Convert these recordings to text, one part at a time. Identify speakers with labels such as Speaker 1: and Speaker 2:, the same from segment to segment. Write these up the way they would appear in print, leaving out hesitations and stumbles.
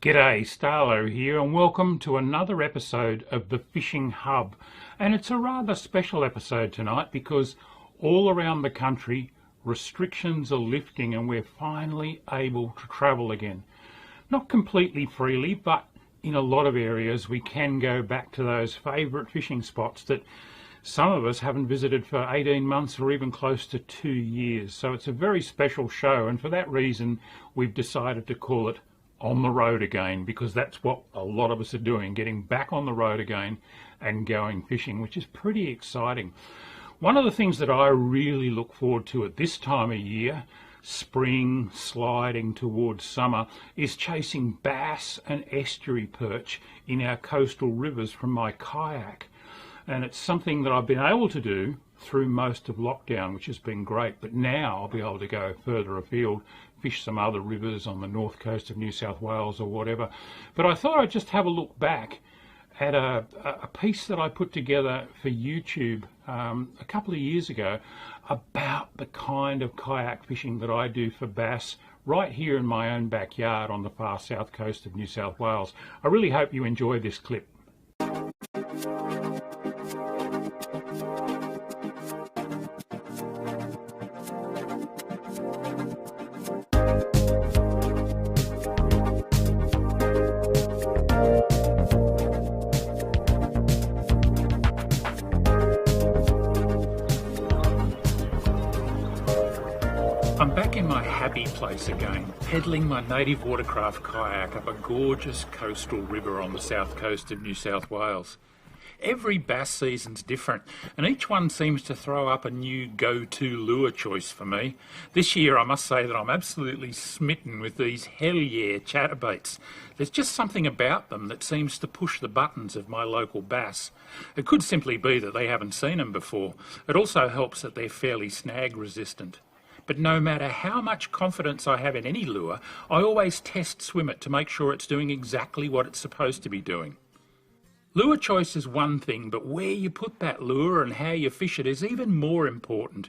Speaker 1: G'day, Starlo here, and welcome to another episode of the Fishing Hub. And it's a rather special episode tonight because all around the country restrictions are lifting and we're finally able to travel again. Not completely freely, but in a lot of areas we can go back to those favourite fishing spots that some of us haven't visited for 18 months or even close to 2 years. So it's a very special show, and for that reason we've decided to call it On the Road Again, because that's what a lot of us are doing, getting back on the road again and going fishing, which is pretty exciting. One of the things that I really look forward to at this time of year, spring sliding towards summer, is chasing bass and estuary perch in our coastal rivers from my kayak. And it's something that I've been able to do through most of lockdown, which has been great, but now I'll be able to go further afield, fish some other rivers on the north coast of New South Wales or whatever. But I thought I'd just have a look back at a piece that I put together for YouTube a couple of years ago about the kind of kayak fishing that I do for bass right here in my own backyard on the far south coast of New South Wales. I really hope you enjoy this clip. I'm back in my happy place again, pedalling my native watercraft kayak up a gorgeous coastal river on the south coast of New South Wales. Every bass season's different, and each one seems to throw up a new go-to lure choice for me. This year I must say that I'm absolutely smitten with these hell yeah chatterbaits. There's just something about them that seems to push the buttons of my local bass. It could simply be that they haven't seen them before. It also helps that they're fairly snag resistant. But no matter how much confidence I have in any lure, I always test swim it to make sure it's doing exactly what it's supposed to be doing. Lure choice is one thing, but where you put that lure and how you fish it is even more important.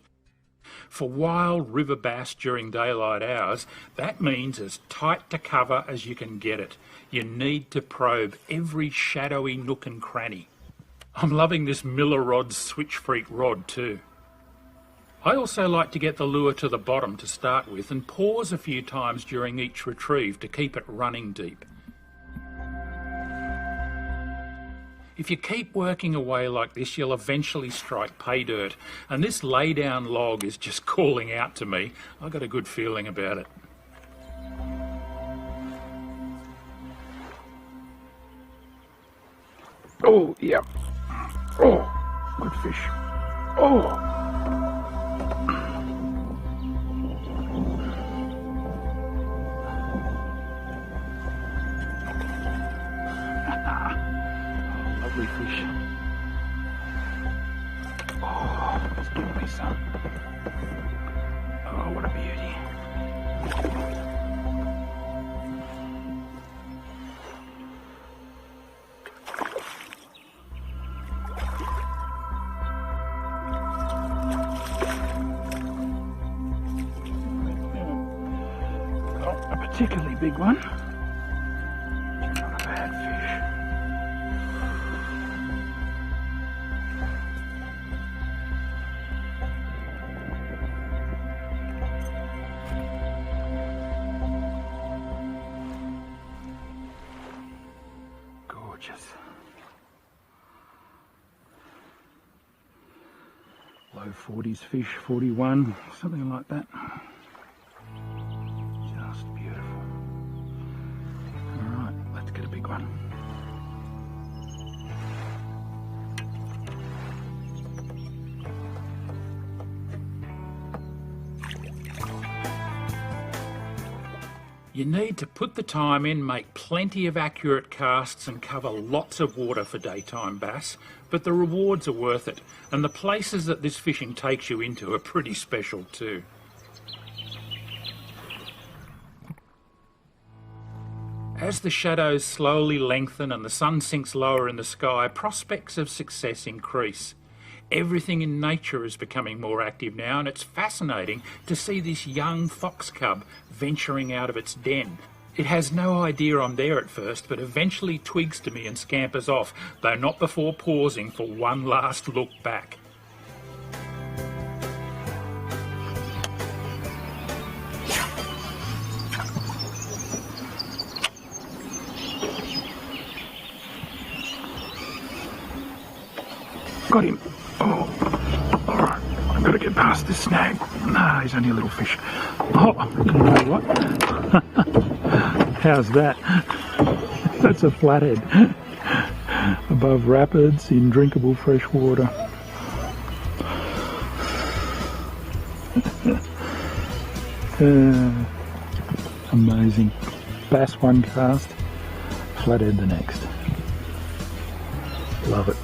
Speaker 1: For wild river bass during daylight hours, that means as tight to cover as you can get it. You need to probe every shadowy nook and cranny. I'm loving this Miller Rod's Switch Freak rod too. I also like to get the lure to the bottom to start with and pause a few times during each retrieve to keep it running deep. If you keep working away like this, you'll eventually strike pay dirt, and this lay-down log is just calling out to me. I've got a good feeling about it.
Speaker 2: Oh, yeah. Oh, good fish. Oh. Lovely fish. Oh, it's giving me some. Oh, what a beauty. Not a particularly big one. Not a bad fish. Gorgeous. Low 40s fish, 41, something like that. Just beautiful. Alright, let's get a big one.
Speaker 1: You need to put the time in, make plenty of accurate casts and cover lots of water for daytime bass, but the rewards are worth it, and the places that this fishing takes you into are pretty special too. As the shadows slowly lengthen and the sun sinks lower in the sky, prospects of success increase. Everything in nature is becoming more active now, and it's fascinating to see this young fox cub venturing out of its den. It has no idea I'm there at first, but eventually twigs to me and scampers off, though not before pausing for one last look back.
Speaker 2: Got him. Oh, all right. I've got to get past this snag. Nah, he's only a little fish. Oh, you know what? How's that? That's a flathead. Above rapids in drinkable fresh water. Amazing. Bass one cast, flathead the next. Love it.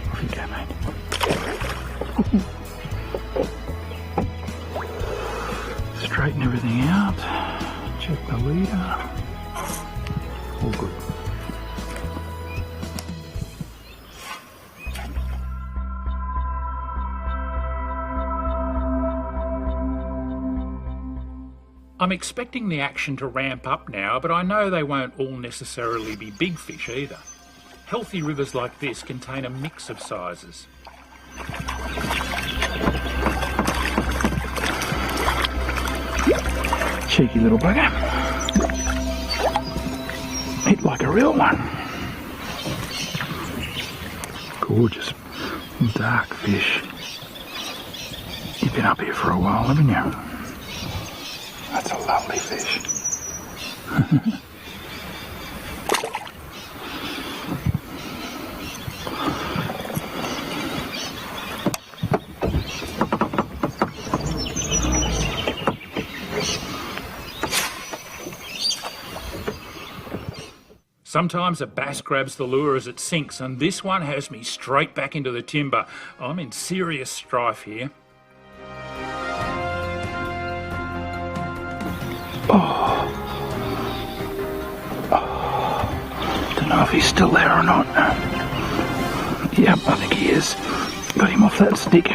Speaker 2: Off you go, mate. Straighten everything out. Check the leader. All good.
Speaker 1: I'm expecting the action to ramp up now, but I know they won't all necessarily be big fish either. Healthy rivers like this contain a mix of sizes.
Speaker 2: Cheeky little bugger. Hit like a real one. Gorgeous dark fish. You've been up here for a while, haven't you? That's a lovely fish.
Speaker 1: Sometimes a bass grabs the lure as it sinks, and this one has me straight back into the timber. I'm in serious strife here.
Speaker 2: Don't know if he's still there or not. Yep, I think he is. Got him off that stick.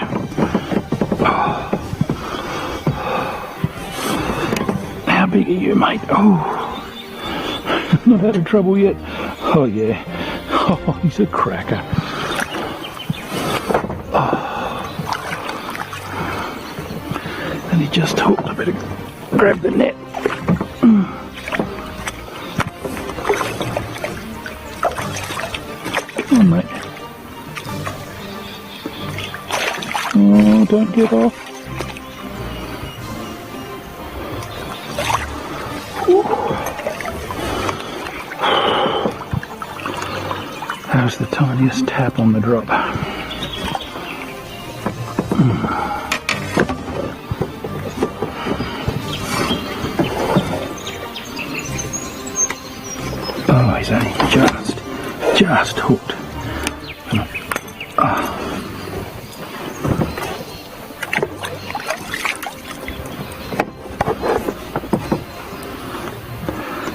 Speaker 2: How big are you, mate? Oh, not out of trouble yet. Oh yeah. Oh, he's a cracker. And he just hooked. I better grab the net. Come on, mate. Oh, don't get off. That was the tiniest tap on the drop. Oh, he's only just hooked.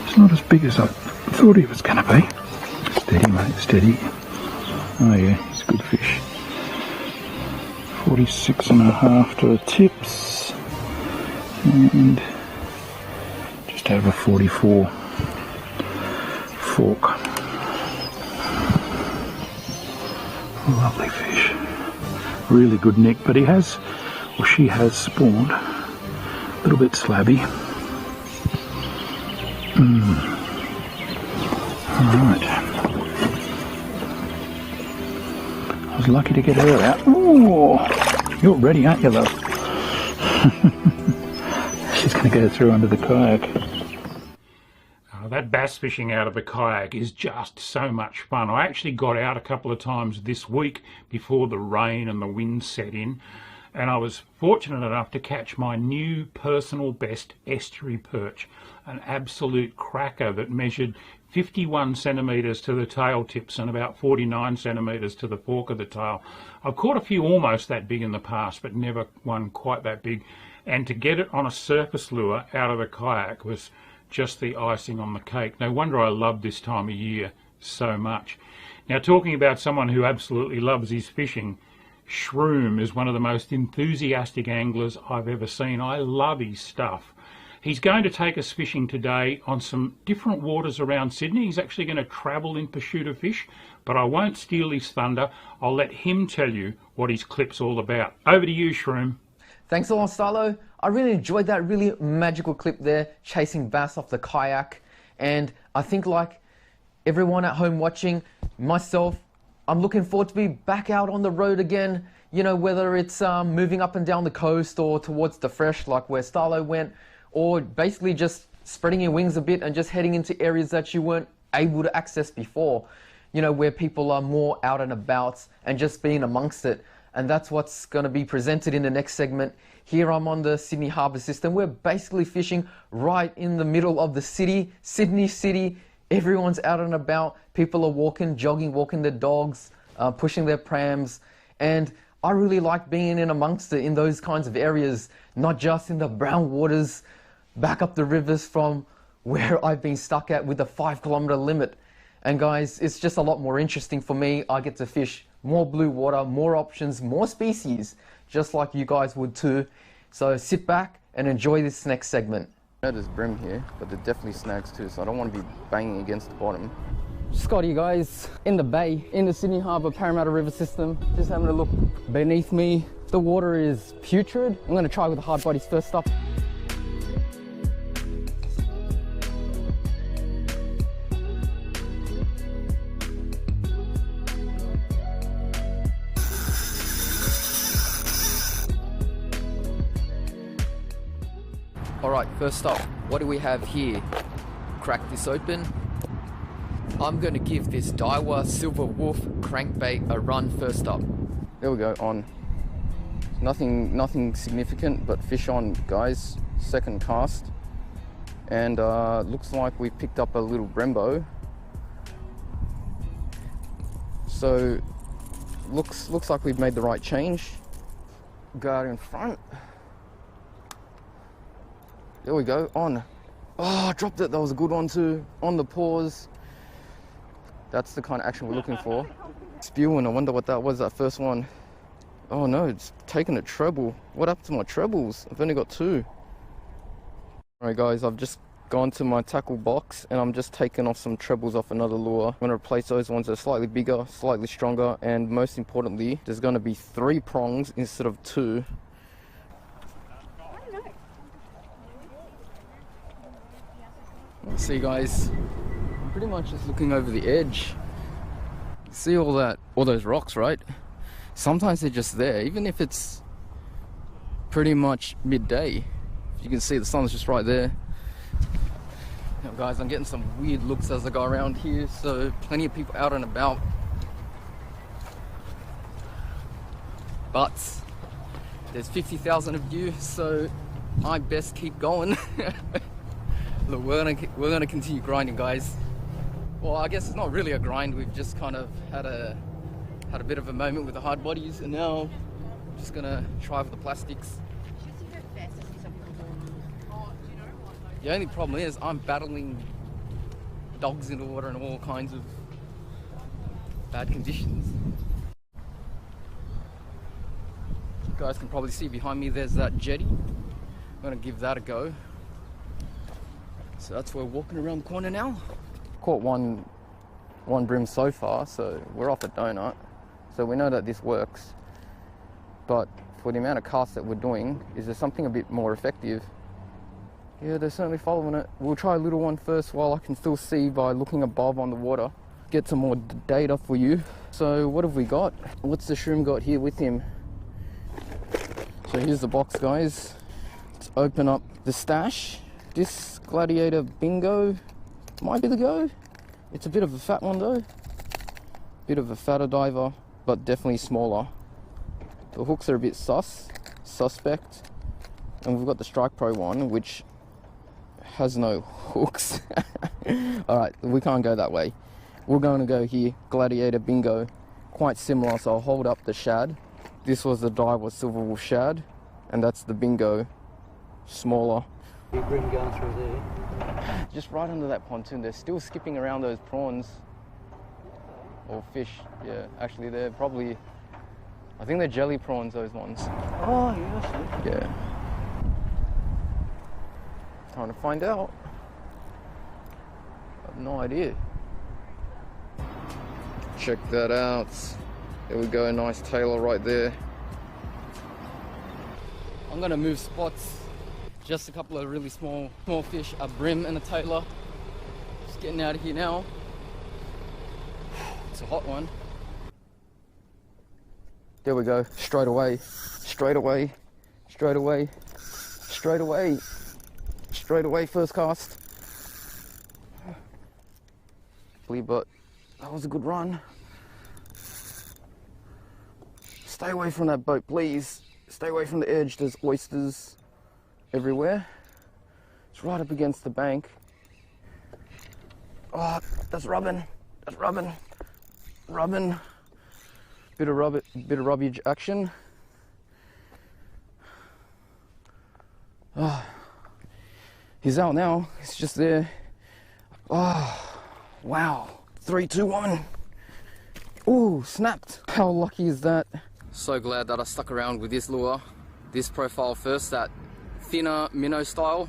Speaker 2: It's not as big as I thought he was going to be. Steady, mate, steady. Oh yeah, he's a good fish. 46.5 to the tips. And just over 44 fork. Lovely fish. Really good nick, but he has, or she has spawned. A little bit slabby. Alright. I was lucky to get her out. Ooh, you're ready, aren't you, love? She's going to go through under the kayak.
Speaker 1: That bass fishing out of the kayak is just so much fun. I actually got out a couple of times this week before the rain and the wind set in, and I was fortunate enough to catch my new personal best estuary perch, an absolute cracker that measured 51 centimetres to the tail tips and about 49 centimetres to the fork of the tail. I've caught a few almost that big in the past, but never one quite that big. And to get it on a surface lure out of the kayak was just the icing on the cake. No wonder I love this time of year so much. Now, talking about someone who absolutely loves his fishing, Shroom is one of the most enthusiastic anglers I've ever seen. I love his stuff. He's going to take us fishing today on some different waters around Sydney. He's actually going to travel in pursuit of fish, but I won't steal his thunder. I'll let him tell you what his clip's all about. Over to you, Shroom.
Speaker 3: Thanks a lot, Starlo. I really enjoyed that really magical clip there, chasing bass off the kayak. And I think, like everyone at home watching, myself, I'm looking forward to be back out on the road again. You know, whether it's moving up and down the coast or towards the fresh, like where Starlo went, or basically just spreading your wings a bit and just heading into areas that you weren't able to access before. You know, where people are more out and about and just being amongst it. And that's what's going to be presented in the next segment. Here I'm on the Sydney Harbour system. We're basically fishing right in the middle of the city, Sydney City. Everyone's out and about. People are walking, jogging, walking their dogs, pushing their prams. And I really like being in amongst it in those kinds of areas, not just in the brown waters back up the rivers from where I've been stuck at with the 5-kilometre limit. And guys, it's just a lot more interesting for me. I get to fish more blue water, more options, more species, just like you guys would too. So sit back and enjoy this next segment.
Speaker 4: There's brim here, but there definitely snags too, so I don't want to be banging against the bottom.
Speaker 3: Scotty, guys, in the bay, in the Sydney Harbour Parramatta River system, just having a look beneath me. The water is putrid. I'm going to try with the hard bodies first up.
Speaker 4: Alright, first up, what do we have here? Crack this open. I'm going to give this Daiwa Silver Wolf crankbait a run first up. There we go, on. Nothing significant, but fish on, guys. Second cast. And looks like we picked up a little Brembo. So, looks like we've made the right change. Go out in front. There we go, on. Oh, I dropped it, that was a good one too. On the pause. That's the kind of action we're looking for. Spewing, I wonder what that was, that first one. Oh no, it's taken a treble. What happened to my trebles? I've only got 2. Alright guys, I've just gone to my tackle box and I'm just taking off some trebles off another lure. I'm going to replace those ones that are slightly bigger, slightly stronger, and most importantly, there's going to be 3 prongs instead of 2. See guys, I'm pretty much just looking over the edge. See all those rocks, right? Sometimes they're just there, even if it's pretty much midday. You can see the sun's just right there. Now guys, I'm getting some weird looks as I go around here, so plenty of people out and about. But there's 50,000 of you, so I best keep going. Look, we're gonna continue grinding, guys. Well, I guess it's not really a grind. We've just kind of had a bit of a moment with the hard bodies, and now I'm just gonna try with the plastics. The only problem is I'm battling dogs in the water and all kinds of bad conditions. You guys can probably see behind me there's that jetty. I'm gonna give that a go. So that's where we're walking around the corner now. Caught one brim so far, so we're off a donut. So we know that this works. But for the amount of casts that we're doing, is there something a bit more effective? Yeah, they're certainly following it. We'll try a little one first while I can still see by looking above on the water. Get some more data for you. So what have we got? What's the Shroom got here with him? So here's the box, guys. Let's open up the stash. This Gladiator Bingo might be the go. It's a bit of a fat one though. Bit of a fatter diver, but definitely smaller. The hooks are a bit suspect. And we've got the Strike Pro one, which has no hooks. Alright, we can't go that way. We're going to go here, Gladiator Bingo. Quite similar, so I'll hold up the shad. This was the Daiwa Silver Wolf shad, and that's the Bingo, smaller.
Speaker 5: Big brim going through there.
Speaker 4: Just right under that pontoon. They're still skipping around those prawns. Or fish, yeah. Actually, they're probably... I think they're jelly prawns, those ones.
Speaker 3: Oh, yes.
Speaker 4: Yeah. Trying to find out. I have no idea. Check that out. There we go, a nice tailor right there. I'm gonna move spots. Just a couple of really small fish, a brim and a tailor. Just getting out of here now. It's a hot one. There we go, straight away, straight away, straight away, straight away, straight away, first cast. But that was a good run. Stay away from that boat, please. Stay away from the edge, there's oysters everywhere. It's right up against the bank. Oh, that's rubbing, rubbing. Bit of rubbage action. Oh, he's out now. He's just there. Oh, wow. 3, 2, 1. Ooh, snapped. How lucky is that? So glad that I stuck around with this lure. This profile first, that thinner minnow style.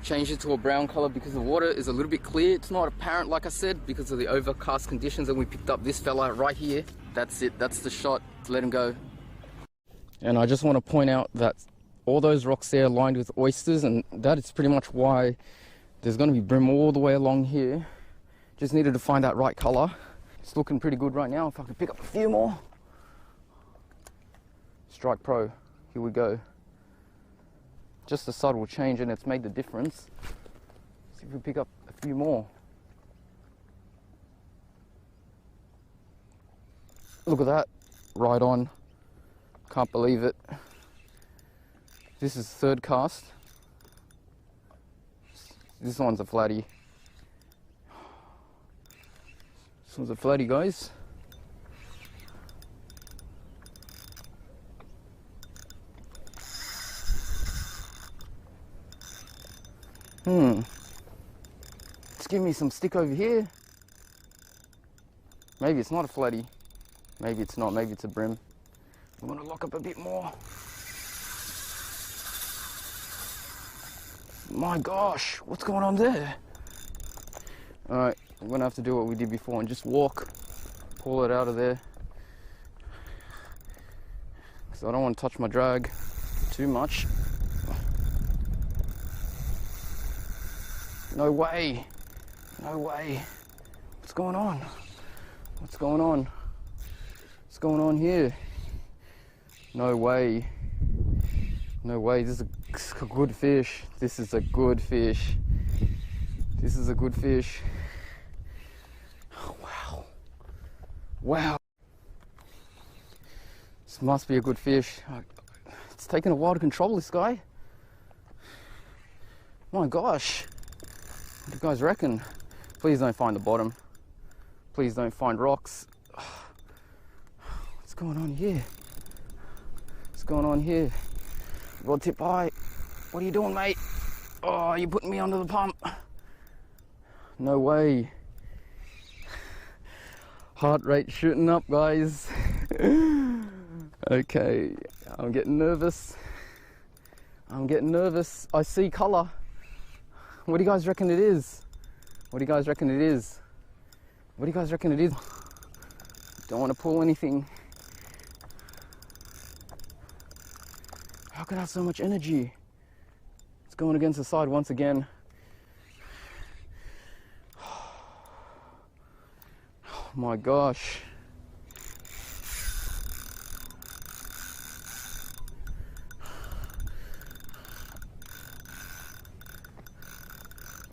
Speaker 4: Changed it to a brown color because the water is a little bit clear. It's not apparent, like I said, because of the overcast conditions, and we picked up this fella right here. That's it, that's the shot. Let him go. And I just want to point out that all those rocks there are lined with oysters, and that is pretty much why there's going to be brim all the way along here. Just needed to find that right color. It's looking pretty good right now. If I could pick up a few more. Strike Pro, here we go. Just a subtle change and it's made the difference. See if we pick up a few more. Look at that, right on. Can't believe it. This is third cast. This one's a flatty. This one's a flatty, guys. Let's give me some stick over here. Maybe it's not a flatty. Maybe it's not, maybe it's a brim. I'm gonna lock up a bit more. My gosh, what's going on there? Alright, I'm gonna have to do what we did before and just walk, pull it out of there. Because I don't want to touch my drag too much. No way, no way. What's going on? What's going on? What's going on here? No way. No way, this is a good fish. This is a good fish. This is a good fish. Oh, wow. Wow. This must be a good fish. It's taken a while to control this guy. My gosh. What do you guys reckon? Please don't find the bottom. Please don't find rocks. What's going on here? What's going on here? Rod tip high. What are you doing, mate? Oh, you're putting me under the pump. No way. Heart rate shooting up, guys. Okay, I'm getting nervous. I'm getting nervous. I see color. What do you guys reckon it is? What do you guys reckon it is? What do you guys reckon it is? Don't want to pull anything. How could I have so much energy? It's going against the side once again. Oh my gosh.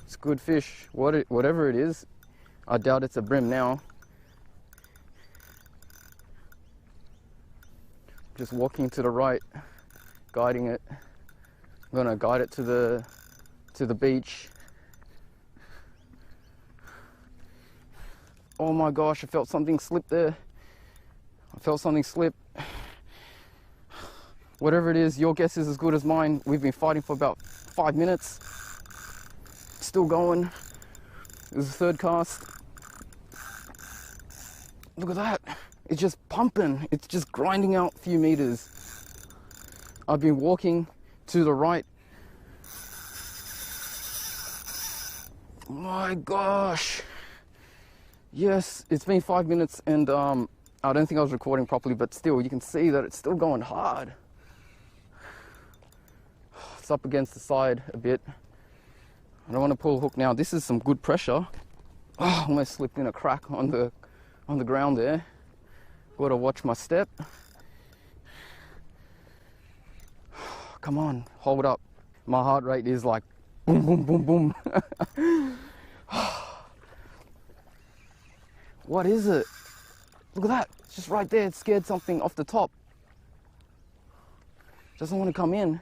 Speaker 4: It's good fish, whatever it is. I doubt it's a brim now. Just walking to the right, guiding it. I'm gonna guide it to the beach. Oh my gosh, I felt something slip there. I felt something slip. Whatever it is, your guess is as good as mine. We've been fighting for about 5 minutes. still going. This is the third cast. Look at that. It's just pumping. It's just grinding out a few meters. I've been walking to the right. My gosh. Yes, it's been 5 minutes and I don't think I was recording properly, but still, you can see that it's still going hard. It's up against the side a bit. I don't want to pull a hook now. This is some good pressure. Oh, almost slipped in a crack on the ground there. Got to watch my step. Come on, hold up. My heart rate is like boom, boom, boom, boom. What is it? Look at that. It's just right there. It scared something off the top. Doesn't want to come in.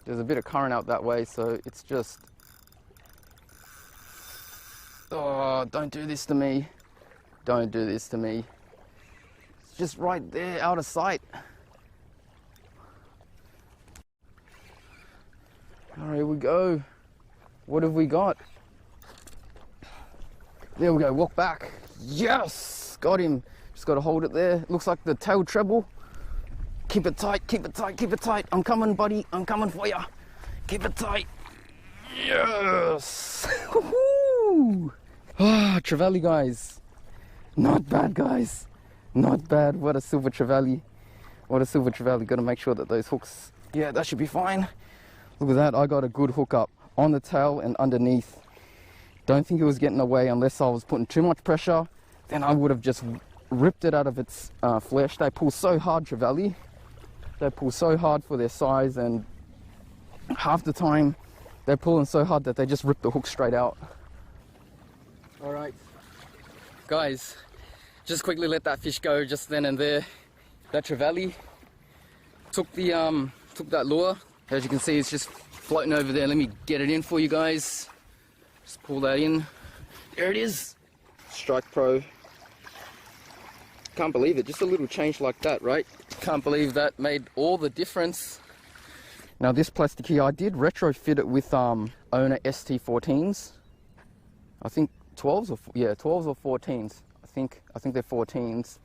Speaker 4: There's a bit of current out that way, so it's just... Oh, don't do this to me. Don't do this to me. It's just right there, out of sight. All right, here we go. What have we got? There we go, walk back. Yes, got him. Just got to hold it there. Looks like the tail treble. Keep it tight, keep it tight, keep it tight. I'm coming, buddy. I'm coming for you. Keep it tight. Yes. Woohoo! Ah, trevally, guys. Not bad, guys. Not bad. What a silver trevally. What a silver trevally. Got to make sure that those hooks... Yeah, that should be fine. Look at that. I got a good hook up on the tail and underneath. Don't think it was getting away unless I was putting too much pressure. Then I would have just ripped it out of its flesh. They pull so hard, trevally. They pull so hard for their size, and half the time they're pulling so hard that they just rip the hook straight out. All right, guys, just quickly let that fish go just then and there. That trevally took that lure. As you can see, it's just floating over there. Let me get it in for you guys. Just pull that in. There it is. Strike Pro. Can't believe it. Just a little change like that, right? Can't believe that made all the difference. Now this plastic here, I did retrofit it with owner ST14s. I think 12s or 12s or 14s. I think they're 14s.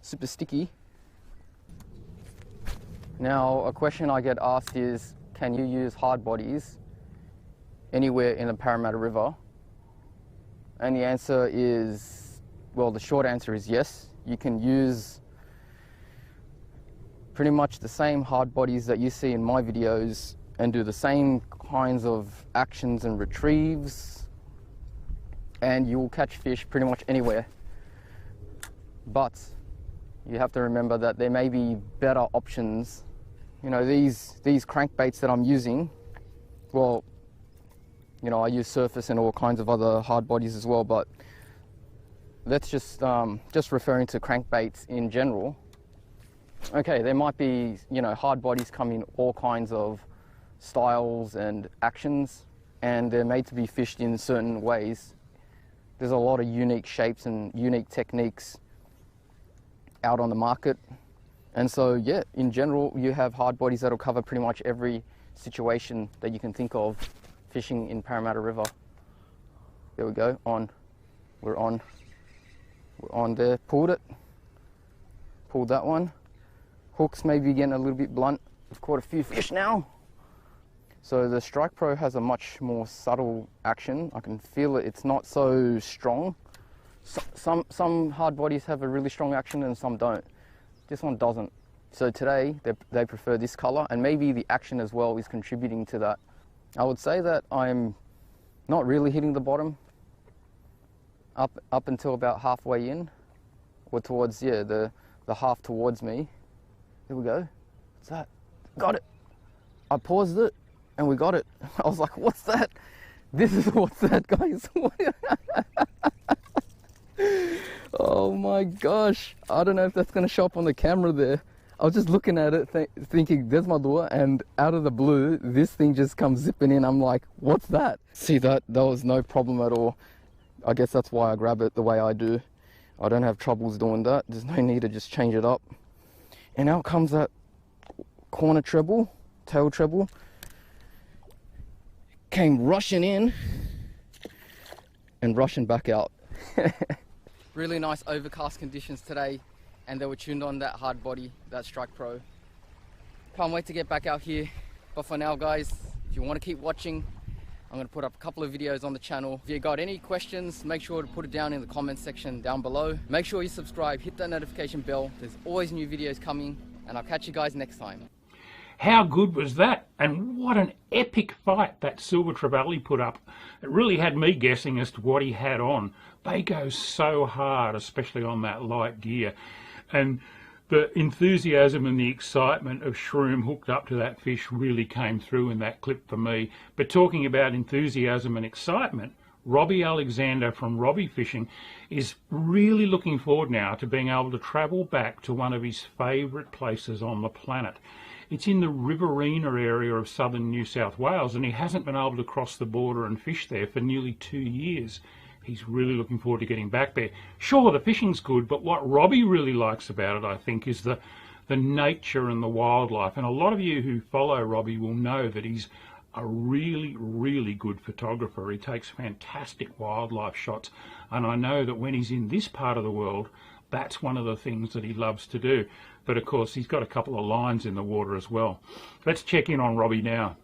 Speaker 4: Super sticky. Now a question I get asked is, can you use hard bodies anywhere in the Parramatta River? And the answer is, well, the short answer is yes. You can use pretty much the same hard bodies that you see in my videos and do the same kinds of actions and retrieves, and you will catch fish pretty much anywhere. But you have to remember that there may be better options. You know, these crankbaits that I'm using, well, you know, I use surface and all kinds of other hard bodies as well, but let's just referring to crankbaits in general. Okay, there might be, you know, hard bodies come in all kinds of styles and actions, and they're made to be fished in certain ways. There's a lot of unique shapes and unique techniques out on the market. And so, yeah, in general, you have hard bodies that'll cover pretty much every situation that you can think of fishing in Parramatta River. There we go, on. We're on. We're on there. Pulled it. Pulled that one. Hooks may be getting a little bit blunt. We've caught a few fish now. So the Strike Pro has a much more subtle action. I can feel it. It's not so strong. Some hard bodies have a really strong action and some don't. This one doesn't. So today they prefer this color, and maybe the action as well is contributing to that. I would say that I'm not really hitting the bottom up until about halfway in, or towards, yeah, the half towards me. Here we go. What's that? Got it. I paused it and we got it. I was like, what's that? This is what's that, guys. Oh my gosh. I don't know if that's going to show up on the camera there. I was just looking at it thinking, there's my lure, and out of the blue, this thing just comes zipping in. I'm like, what's that? See, that was no problem at all. I guess that's why I grab it the way I do. I don't have troubles doing that. There's no need to just change it up. And out comes that corner treble. tail treble. Came rushing in and rushing back out. Really nice overcast conditions today, and they were tuned on that hard body, that Strike Pro. Can't wait to get back out here. But for now, guys, if you want to keep watching, I'm going to put up a couple of videos on the channel. If you got any questions, make sure to put it down in the comment section down below. Make sure you subscribe, hit that notification bell. There's always new videos coming, and I'll catch you guys next time.
Speaker 1: How good was that? And what an epic fight that Silver Trevally put up. It really had me guessing as to what he had on. They go so hard, especially on that light gear. And the enthusiasm and the excitement of Shroom hooked up to that fish really came through in that clip for me. But talking about enthusiasm and excitement, Robbie Alexander from Robbie Fishing is really looking forward now to being able to travel back to one of his favourite places on the planet. It's in the Riverina area of southern New South Wales, and he hasn't been able to cross the border and fish there for nearly 2 years. He's really looking forward to getting back there. Sure, the fishing's good, but what Robbie really likes about it, I think, is the nature and the wildlife. And a lot of you who follow Robbie will know that he's a really, really good photographer. He takes fantastic wildlife shots, and I know that when he's in this part of the world, that's one of the things that he loves to do. But of course, he's got a couple of lines in the water as well. Let's check in on Robbie now.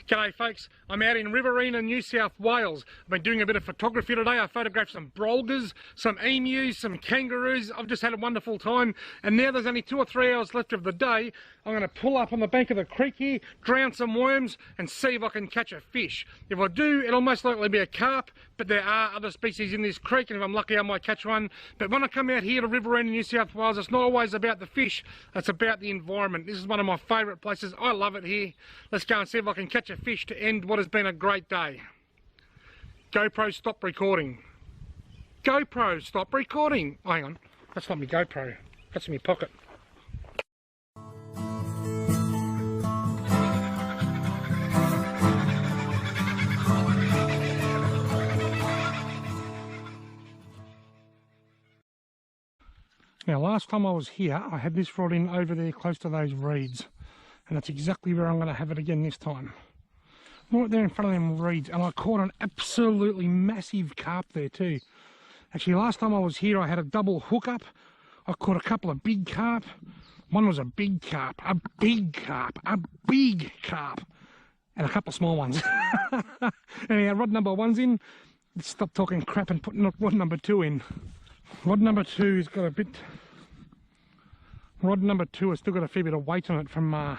Speaker 5: G'day folks, I'm out in Riverina, New South Wales. I've been doing a bit of photography today. I photographed some brolgas, some emus, some kangaroos. I've just had a wonderful time, and now there's only 2 or 3 hours left of the day. I'm going to pull up on the bank of the creek here, drown some worms and see if I can catch a fish. If I do, it'll most likely be a carp, but there are other species in this creek, and if I'm lucky I might catch one. But when I come out here to Riverina, New South Wales, it's not always about the fish, it's about the environment. This is one of my favourite places. I love it here. Let's go and see if I can catch a fish to end what has been a great day. GoPro, stop recording. GoPro, stop recording. Oh, hang on, that's not my GoPro, that's in my pocket. Now, last time I was here, I had this rod in over there close to those reeds, and that's exactly where I'm going to have it again this time. Right there in front of them reeds, and I caught an absolutely massive carp there too. Actually, last time I was here, I had a double hookup. I caught a couple of big carp. One was a big carp, a big carp, a big carp, and a couple of small ones. Anyhow, rod number 1's in. Let's stop talking crap and put rod number 2 in. Rod number 2 has got a bit. Rod number 2 has still got a fair bit of weight on it from a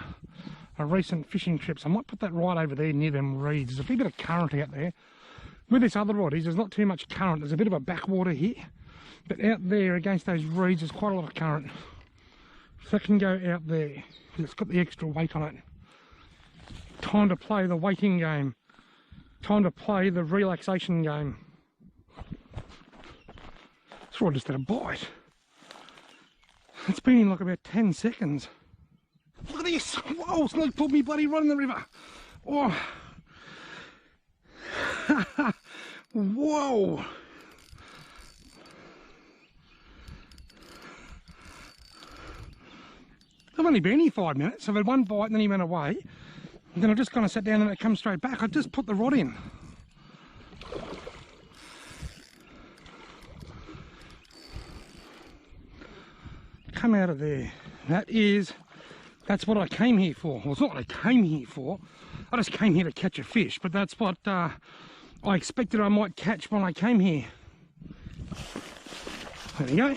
Speaker 5: recent fishing trip. So I might put that right over there near them reeds. There's a fair bit of current out there. With this other rod, there's not too much current. There's a bit of a backwater here, but out there against those reeds, there's quite a lot of current. So I can go out there because it's got the extra weight on it. Time to play the waiting game. Time to play the relaxation game. This rod just had a bite. It's been in like about 10 seconds. Look at this! Whoa, it's like pulled me bloody rod in the river. Oh. Whoa! I've only been here 5 minutes. I've had one bite and then he went away. And then I just kind of sat down and it comes straight back. I just put the rod in. Come out of there. That's what I came here for. Well, it's not what I came here for. I just came here to catch a fish, but that's what I expected I might catch when I came here. There we go.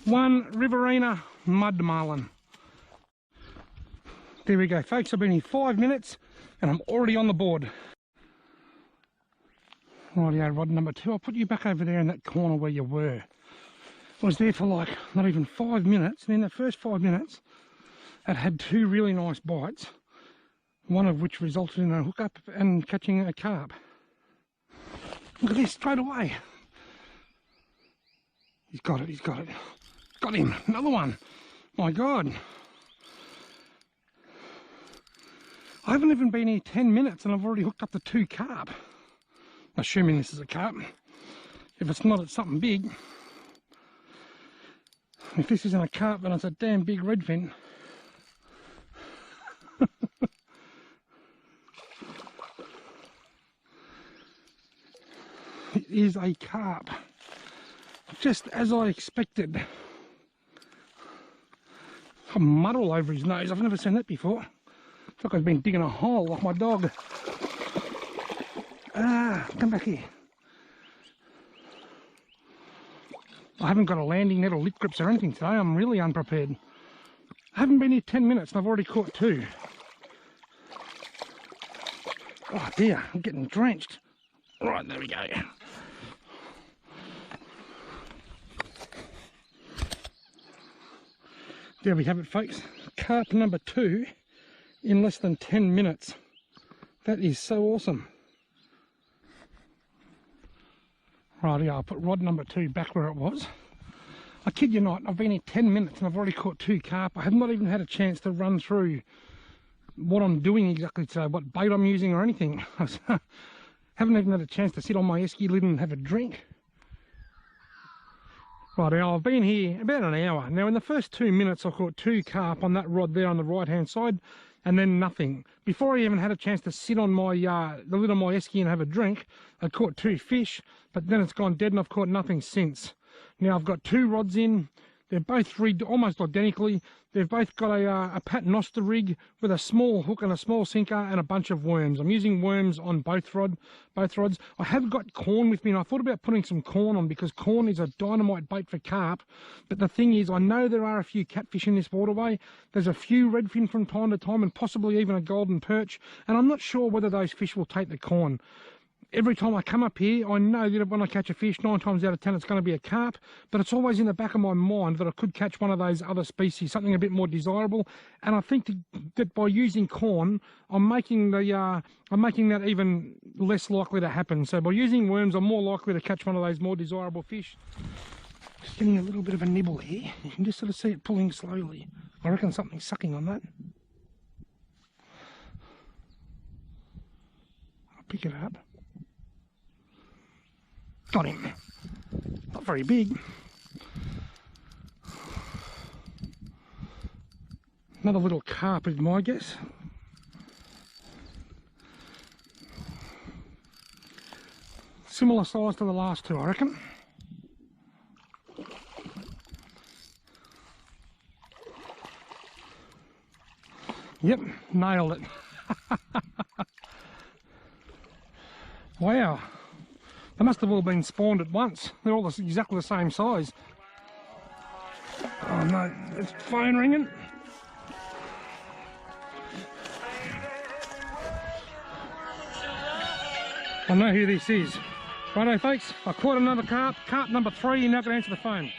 Speaker 5: One Riverina mud marlin. There we go, folks. I've been here 5 minutes and I'm already on the board. Rightio, rod number 2. I'll put you back over there in that corner where you were. I was there for like not even 5 minutes, and in the first 5 minutes it had 2 really nice bites, one of which resulted in a hookup and catching a carp. Look at this, straight away. He's got it, he's got it. Got him, another one. My God. I haven't even been here 10 minutes and I've already hooked up the 2 carp. Assuming this is a carp. If it's not, it's something big. If this isn't a carp, then it's a damn big redfin. It is a carp. Just as I expected. Got mud all over his nose. I've never seen that before. It's like I've been digging a hole like my dog. Ah, come back here. I haven't got a landing net or lip grips or anything today. I'm really unprepared. I haven't been here 10 minutes and I've already caught 2. Oh dear, I'm getting drenched. Right, there we go. There we have it, folks. Carp number 2 in less than 10 minutes. That is so awesome. Righty, I'll put rod number 2 back where it was. I kid you not, I've been here 10 minutes and I've already caught 2 carp. I have not even had a chance to run through what I'm doing exactly today, what bait I'm using or anything. I haven't even had a chance to sit on my esky lid and have a drink. Right, I've been here about an hour. Now in the first 2 minutes I caught 2 carp on that rod there on the right hand side and then nothing. Before I even had a chance to sit on my the lid on my esky and have a drink, I caught 2 fish, but then it's gone dead and I've caught nothing since. Now I've got 2 rods in. They're both rigged almost identically. They've both got a paternoster rig with a small hook and a small sinker and a bunch of worms. I'm using worms on both rods. I have got corn with me and I thought about putting some corn on because corn is a dynamite bait for carp. But the thing is, I know there are a few catfish in this waterway. There's a few redfin from time to time and possibly even a golden perch. And I'm not sure whether those fish will take the corn. Every time I come up here, I know that when I catch a fish, 9 times out of 10 it's going to be a carp, but it's always in the back of my mind that I could catch one of those other species, something a bit more desirable. And I think that by using corn, I'm making that even less likely to happen. So by using worms, I'm more likely to catch one of those more desirable fish. Just getting a little bit of a nibble here. You can just sort of see it pulling slowly. I reckon something's sucking on that. I'll pick it up. Got him. Not very big. Another little carp is my guess. Similar size to the last 2, I reckon. Yep, nailed it. Wow. They must have all been spawned at once. They're all exactly the same size. Oh no, it's phone ringing. I know who this is. Righto folks, I caught another carp, carp number 3, you're now going to answer the phone.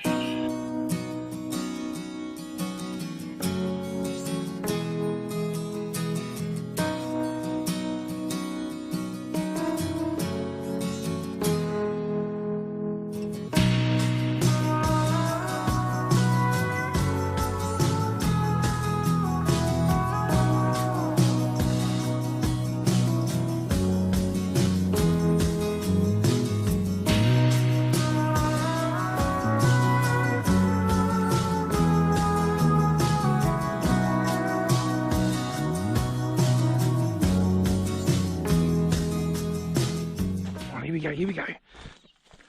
Speaker 5: Here we go.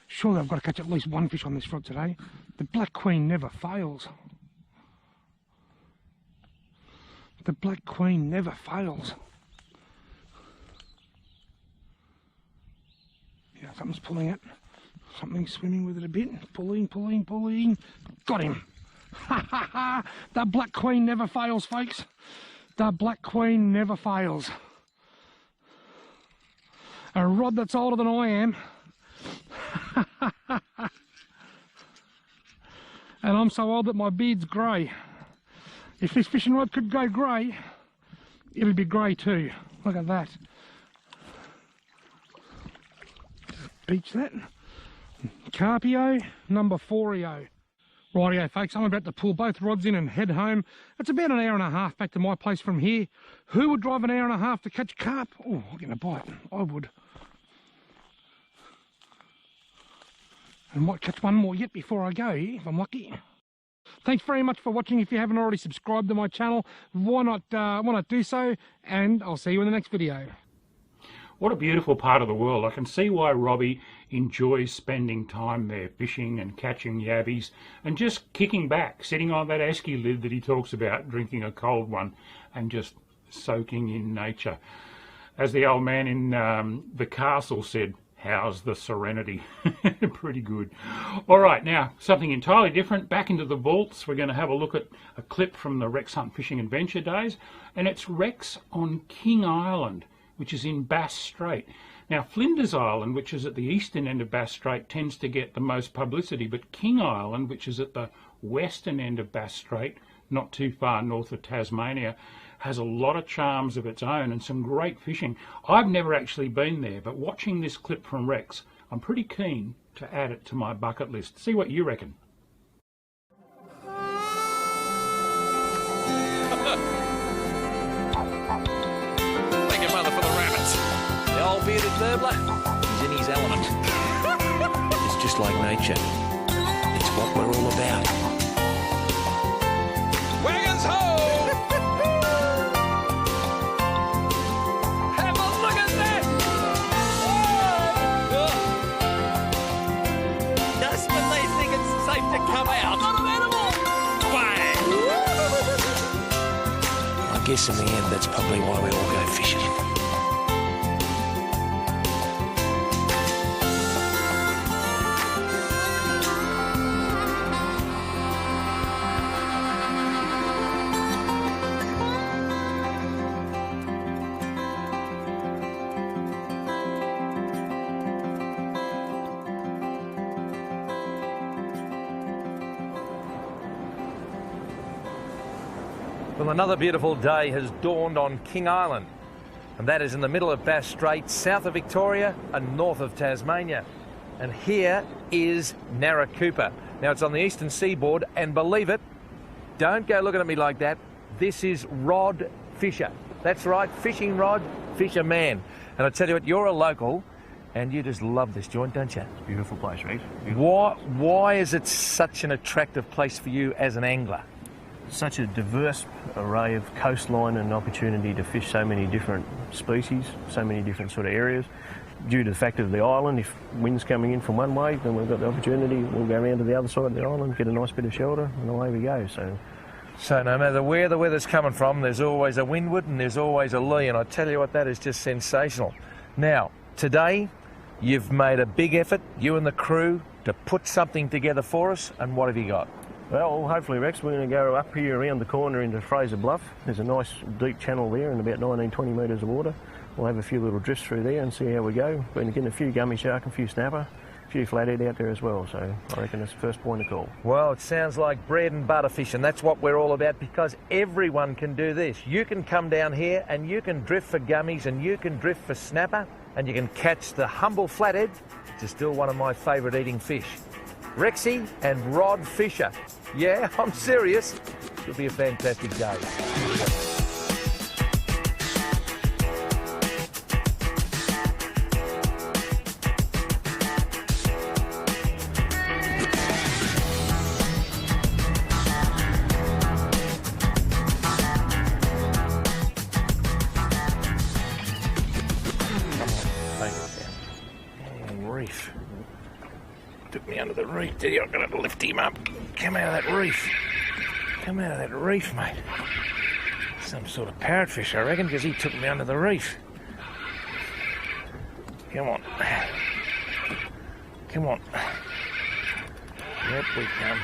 Speaker 5: Surely I've got to catch at least 1 fish on this rod today. The black queen never fails. The black queen never fails. Yeah, something's pulling it. Something's swimming with it a bit. Pulling, pulling, pulling. Got him. Ha ha ha! The black queen never fails, folks. The black queen never fails. A rod that's older than I am. And I'm so old that my beard's grey. If this fishing rod could go grey, it'd be grey too. Look at that. Beach that. Carpio number 4EO. Rightio folks, I'm about to pull both rods in and head home. It's about an hour and a half back to my place from here. Who would drive an hour and a half to catch carp? Oh, I'll get a bite. I would. I might catch one more yet before I go, if I'm lucky. Thanks very much for watching. If you haven't already subscribed to my channel, why not do so? And I'll see you in the next video.
Speaker 1: What a beautiful part of the world. I can see why Robbie enjoys spending time there, fishing and catching yabbies and just kicking back, sitting on that esky lid that he talks about, drinking a cold one and just soaking in nature. As the old man in the castle said, how's the serenity? Pretty good. All right, now something entirely different. Back into the vaults. We're going to have a look at a clip from the Rex Hunt Fishing Adventure Days, and it's Rex on King Island, which is in Bass Strait. Now, Flinders Island, which is at the eastern end of Bass Strait, tends to get the most publicity, but King Island, which is at the western end of Bass Strait, not too far north of Tasmania, has a lot of charms of its own and some great fishing. I've never actually been there, but watching this clip from Rex, I'm pretty keen to add it to my bucket list. See what you reckon.
Speaker 6: Thank you, Mother, for the rabbits. The old bearded burbler, he's in his element. It's just like nature. It's what we're all about. Wagons ho! Have a look at that! Just when they think it's safe to come out. Not an animal! Bang! I guess in the end, that's probably why we all go fishing.
Speaker 7: Well, another beautiful day has dawned on King Island, and that is in the middle of Bass Strait, south of Victoria and north of Tasmania. And here is Narracupa. Now, it's on the eastern seaboard, and believe it, don't go looking at me like that. This is Rod Fisher. That's right, fishing rod, fisherman. And I tell you what, you're a local, and you just love this joint, don't you?
Speaker 8: Beautiful place, Rex.
Speaker 7: Why is it such an attractive place for you as an angler?
Speaker 8: Such a diverse array of coastline and opportunity to fish so many different species, so many different sort of areas. Due to the fact of the island, if wind's coming in from one way, then we've got the opportunity, we'll go around to the other side of the island, get a nice bit of shelter, and away we go.
Speaker 7: So no matter where the weather's coming from, there's always a windward and there's always a lee, and I tell you what, that is just sensational. Now, today, you've made a big effort, you and the crew, to put something together for us, and what have you got?
Speaker 8: Well, hopefully, Rex, we're going to go up here around the corner into Fraser Bluff. There's a nice deep channel there and about 19-20 metres of water. We'll have a few little drifts through there and see how we go. We're getting a few gummy shark and a few snapper, a few flathead out there as well, so I reckon that's the first point of call.
Speaker 7: Well, it sounds like bread and butter fish, and that's what we're all about, because everyone can do this. You can come down here and you can drift for gummies and you can drift for snapper and you can catch the humble flathead, which is still one of my favourite eating fish. Rexy and Rod Fisher. Yeah, I'm serious. It'll be a fantastic day. Reef. Took me under the reef, did he? I'm going to lift him up. Come out of that reef. Come out of that reef, mate. Some sort of parrotfish, I reckon, because he took me under the reef. Come on. Come on. Yep, we come.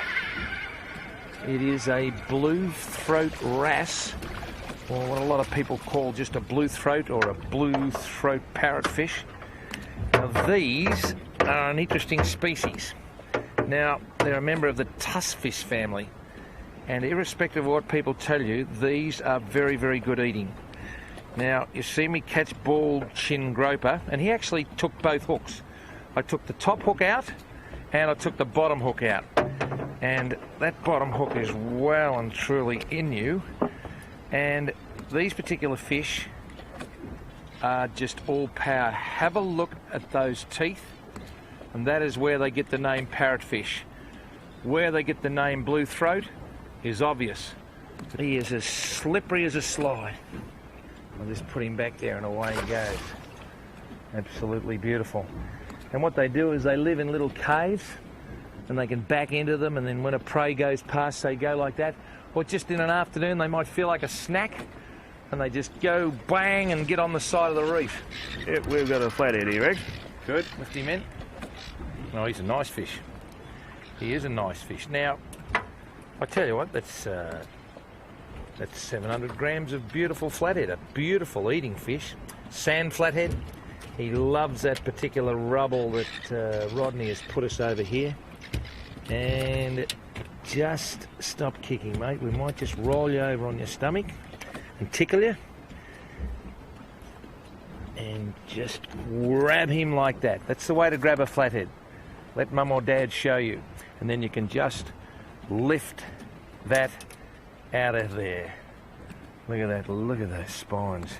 Speaker 7: It is a blue throat wrasse, or what a lot of people call just a blue throat or a blue throat parrotfish. Now, these are an interesting species. Now, they're a member of the tuskfish family, and irrespective of what people tell you, these are very, very good eating. Now, you see me catch bald chin groper, and he actually took both hooks. I took the top hook out, and I took the bottom hook out. And that bottom hook is well and truly in you. And these particular fish are just all power. Have a look at those teeth, and that is where they get the name parrotfish. Where they get the name blue throat is obvious. He is as slippery as a slide. I'll just put him back there and away he goes. Absolutely beautiful. And what they do is they live in little caves, and they can back into them, and then when a prey goes past, they go like that. Or just in an afternoon, they might feel like a snack, and they just go bang and get on the side of the reef.
Speaker 8: Yep, we've got a flathead here, Rex.
Speaker 7: Good, lift him in. Oh, he's a nice fish. He is a nice fish. Now, I tell you what, that's 700 grams of beautiful flathead, a beautiful eating fish. Sand flathead. He loves that particular rubble that Rodney has put us over here. And just stop kicking, mate. We might just roll you over on your stomach and tickle you. And just grab him like that. That's the way to grab a flathead. Let mum or dad show you. And then you can just lift that out of there. Look at that, look at those spines.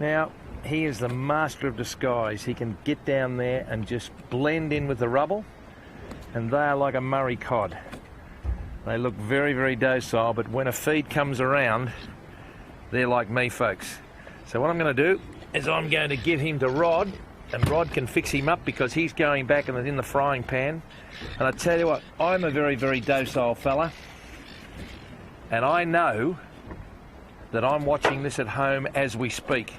Speaker 7: Now, he is the master of disguise. He can get down there and just blend in with the rubble, and they are like a Murray cod. They look very, very docile, but when a feed comes around, they're like me, folks. So what I'm going to do is I'm going to give him to Rod, and Rod can fix him up because he's going back and in the frying pan. And I tell you what, I'm a very, very docile fella, and I know that I'm watching this at home as we speak.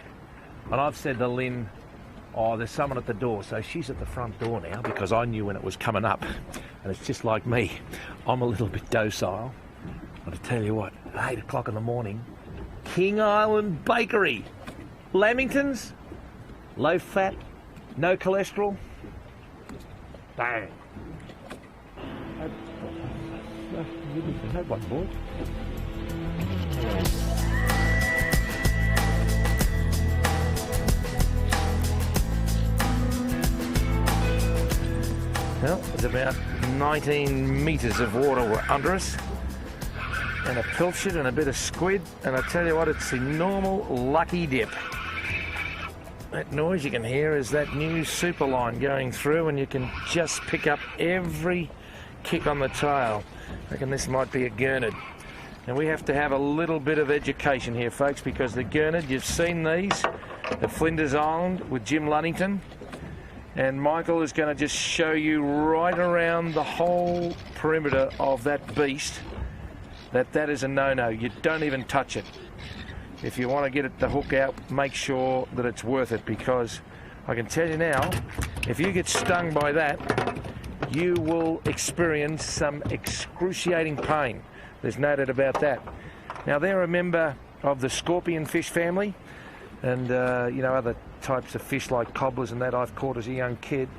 Speaker 7: And I've said to Lynn, oh, there's someone at the door. So she's at the front door now because I knew when it was coming up. And it's just like me. I'm a little bit docile. But I tell you what, at 8 o'clock in the morning, King Island Bakery. Lamingtons, low fat, no cholesterol. Bang. No one, boy. Well, there's about 19 metres of water under us, and a pilchard and a bit of squid, and I tell you what, it's the normal lucky dip. That noise you can hear is that new super line going through, and you can just pick up every kick on the tail. I reckon this might be a gurnard. And we have to have a little bit of education here, folks, because the gurnard, you've seen these at Flinders Island with Jim Lunnington. And Michael is going to just show you right around the whole perimeter of that beast that is a no-no. You don't even touch it. If you want to get the hook out, make sure that it's worth it, because I can tell you now, if you get stung by that, you will experience some excruciating pain. There's no doubt about that. Now, they're a member of the scorpion fish family, and you know, other types of fish like cobblers and that I've caught as a young kid.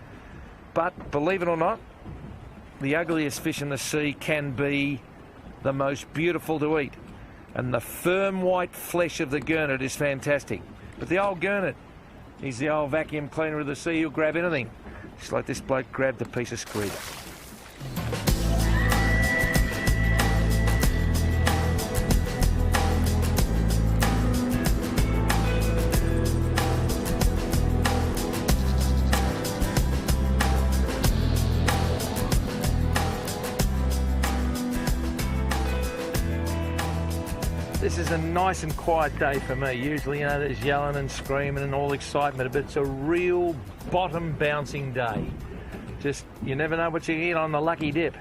Speaker 7: But believe it or not, the ugliest fish in the sea can be the most beautiful to eat, and the firm white flesh of the gurnard is fantastic. But the old gurnard, he's the old vacuum cleaner of the sea. He'll grab anything, just like this bloke grabbed a piece of squid. This is a nice and quiet day for me. Usually, you know, there's yelling and screaming and all excitement, but it's a real bottom bouncing day. Just, you never know what you get on the lucky dip.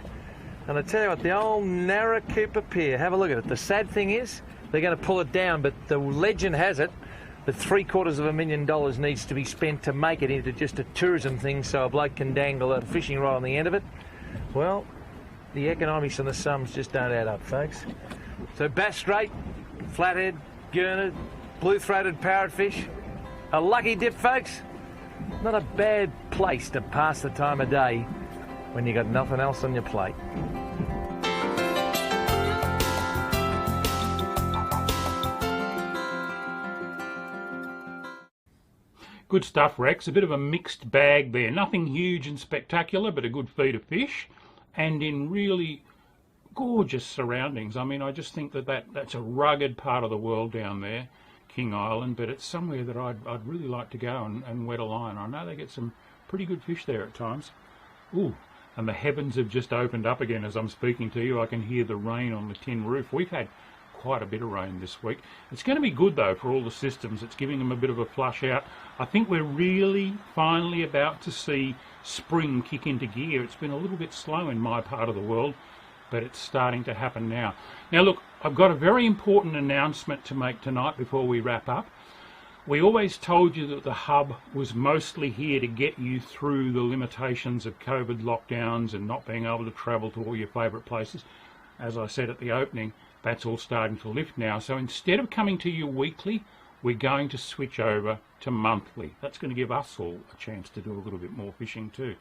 Speaker 7: And I tell you what, the old Narracoopa Pier, have a look at it. The sad thing is, they're going to pull it down, but the legend has it that $750,000 needs to be spent to make it into just a tourism thing so a bloke can dangle a fishing rod on the end of it. Well, the economics and the sums just don't add up, folks. So bass straight, flathead, gurnard, blue-throated parrotfish, a lucky dip, folks. Not a bad place to pass the time of day when you got nothing else on your plate.
Speaker 1: Good stuff, Rex. A bit of a mixed bag there. Nothing huge and spectacular, but a good feed of fish, and in really gorgeous surroundings. I mean, I just think that's a rugged part of the world down there, King Island, but it's somewhere that I'd really like to go and wet a line. I know they get some pretty good fish there at times. Ooh, and the heavens have just opened up again as I'm speaking to you. I can hear the rain on the tin roof. We've had quite a bit of rain this week. It's going to be good though for all the systems. It's giving them a bit of a flush out. I think we're really finally about to see spring kick into gear. It's been a little bit slow in my part of the world, but it's starting to happen now. Now look, I've got a very important announcement to make tonight before we wrap up. We always told you that the hub was mostly here to get you through the limitations of COVID lockdowns and not being able to travel to all your favourite places. As I said at the opening, that's all starting to lift now. So instead of coming to you weekly, we're going to switch over to monthly. That's going to give us all a chance to do a little bit more fishing too.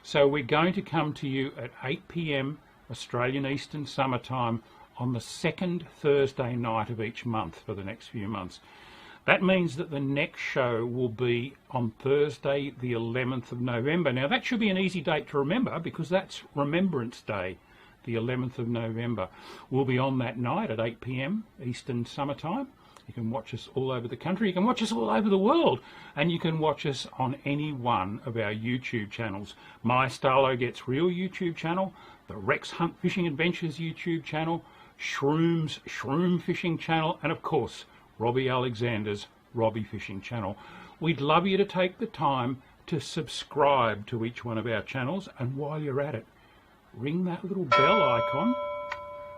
Speaker 1: So we're going to come to you at 8 p.m. Australian Eastern Summer Time on the second Thursday night of each month for the next few months. That means that the next show will be on Thursday the 11th of November. Now that should be an easy date to remember because that's Remembrance Day, the 11th of November. We'll be on that night at 8 p.m. Eastern Summer Time. You can watch us all over the country, you can watch us all over the world, and you can watch us on any one of our YouTube channels. My Starlo Gets Real YouTube channel, the Rex Hunt Fishing Adventures YouTube channel, Shroom's Shroom Fishing channel, and of course Robbie Alexander's Robbie Fishing channel. We'd love you to take the time to subscribe to each one of our channels, and while you're at it, ring that little bell icon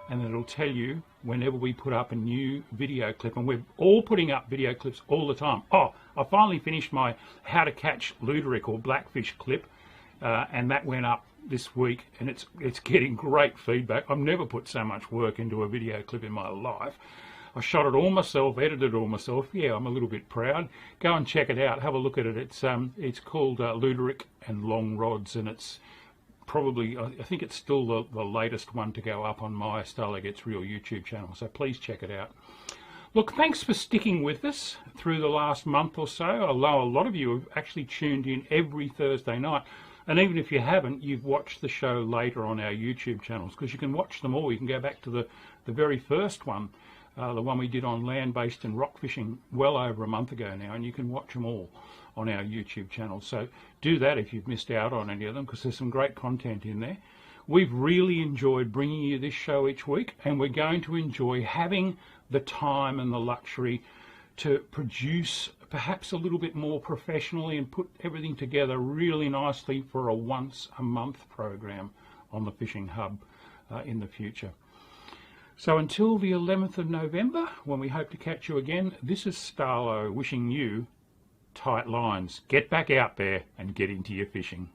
Speaker 1: and it'll tell you whenever we put up a new video clip, and we're all putting up video clips all the time. Oh, I finally finished my how to catch luderick or blackfish clip, and that went up this week, and it's getting great feedback. I've never put so much work into a video clip in my life. I shot it all myself, edited it all myself. Yeah, I'm a little bit proud. Go and check it out. Have a look at it. It's called Luderick and Long Rods, and it's probably, I think it's still the latest one to go up on my Starlo Gets Real YouTube channel. So please check it out. Look, thanks for sticking with us through the last month or so. I know a lot of you have actually tuned in every Thursday night. And even if you haven't, you've watched the show later on our YouTube channels, because you can watch them all. You can go back to the very first one. The one we did on land-based and rock fishing well over a month ago now, and you can watch them all on our YouTube channel. So do that if you've missed out on any of them, because there's some great content in there. We've really enjoyed bringing you this show each week, and we're going to enjoy having the time and the luxury to produce perhaps a little bit more professionally and put everything together really nicely for a once-a-month program on the Fishing Hub in the future. So until the 11th of November, when we hope to catch you again, this is Starlo wishing you tight lines. Get back out there and get into your fishing.